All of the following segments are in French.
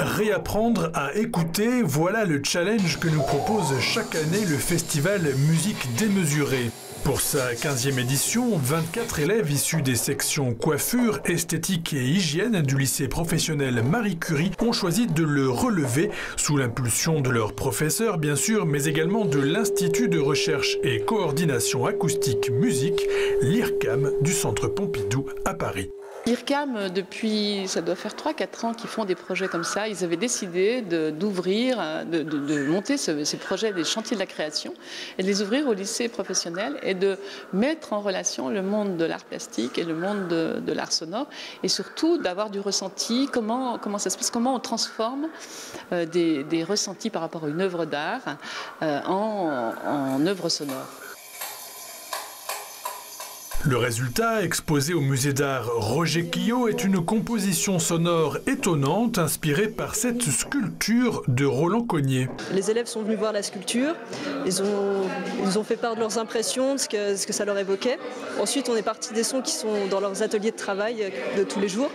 Réapprendre à écouter, voilà le challenge que nous propose chaque année le festival Musique démesurée. Pour sa 15e édition, 24 élèves issus des sections coiffure, esthétique et hygiène du lycée professionnel Marie Curie ont choisi de le relever sous l'impulsion de leurs professeurs bien sûr, mais également de l'Institut de recherche et coordination acoustique musique, l'IRCAM du Centre Pompidou à Paris. L'IRCAM, depuis, ça doit faire 3-4 ans qu'ils font des projets comme ça. Ils avaient décidé d'ouvrir, de monter ces projets des chantiers de la création et de les ouvrir au lycée professionnel et de mettre en relation le monde de l'art plastique et le monde de l'art sonore et surtout d'avoir du ressenti, comment ça se passe, comment on transforme des ressentis par rapport à une œuvre d'art en œuvre sonore. Le résultat, exposé au musée d'art Roger Quillot, est une composition sonore étonnante inspirée par cette sculpture de Roland Cogniet. Les élèves sont venus voir la sculpture, ils ont fait part de leurs impressions, de ce que ça leur évoquait. Ensuite, on est parti des sons qui sont dans leurs ateliers de travail de tous les jours.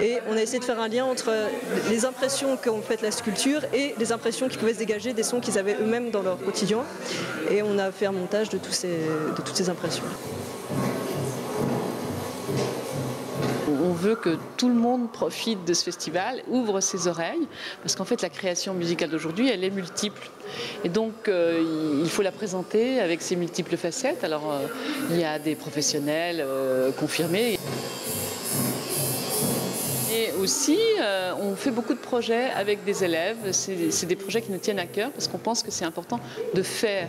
Et on a essayé de faire un lien entre les impressions qu'ont fait la sculpture et les impressions qui pouvaient se dégager des sons qu'ils avaient eux-mêmes dans leur quotidien. Et on a fait un montage de toutes ces impressions. On veut que tout le monde profite de ce festival, ouvre ses oreilles, parce qu'en fait la création musicale d'aujourd'hui, elle est multiple. Et donc il faut la présenter avec ses multiples facettes. Alors il y a des professionnels confirmés. Et aussi, on fait beaucoup de projets avec des élèves. C'est des projets qui nous tiennent à cœur parce qu'on pense que c'est important de faire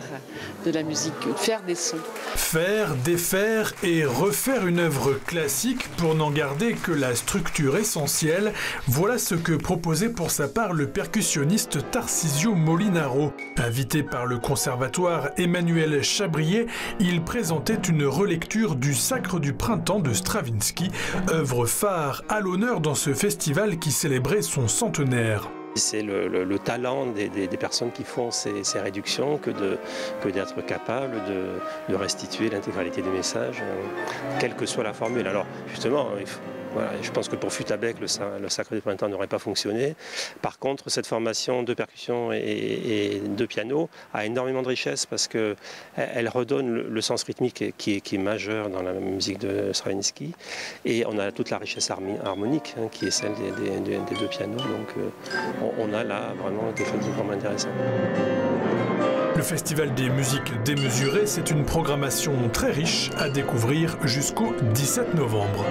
de la musique, de faire des sons. Faire, défaire et refaire une œuvre classique pour n'en garder que la structure essentielle, voilà ce que proposait pour sa part le percussionniste Tarcisio Molinaro. Invité par le conservatoire Emmanuel Chabrier, il présentait une relecture du Sacre du printemps de Stravinsky, œuvre phare à l'honneur dans ce festival qui célébrait son centenaire. C'est le talent des personnes qui font ces réductions que d'être capable de restituer l'intégralité des messages, quelle que soit la formule. Alors justement, voilà, je pense que pour Futabec, le Sacre du printemps n'aurait pas fonctionné. Par contre, cette formation de percussion et de piano a énormément de richesse parce qu'elle redonne le sens rythmique qui est majeur dans la musique de Stravinsky. Et on a toute la richesse harmonique qui est celle des deux pianos. Donc on a là vraiment quelque chose de vraiment intéressant. Le Festival des musiques démesurées, c'est une programmation très riche à découvrir jusqu'au 17 novembre.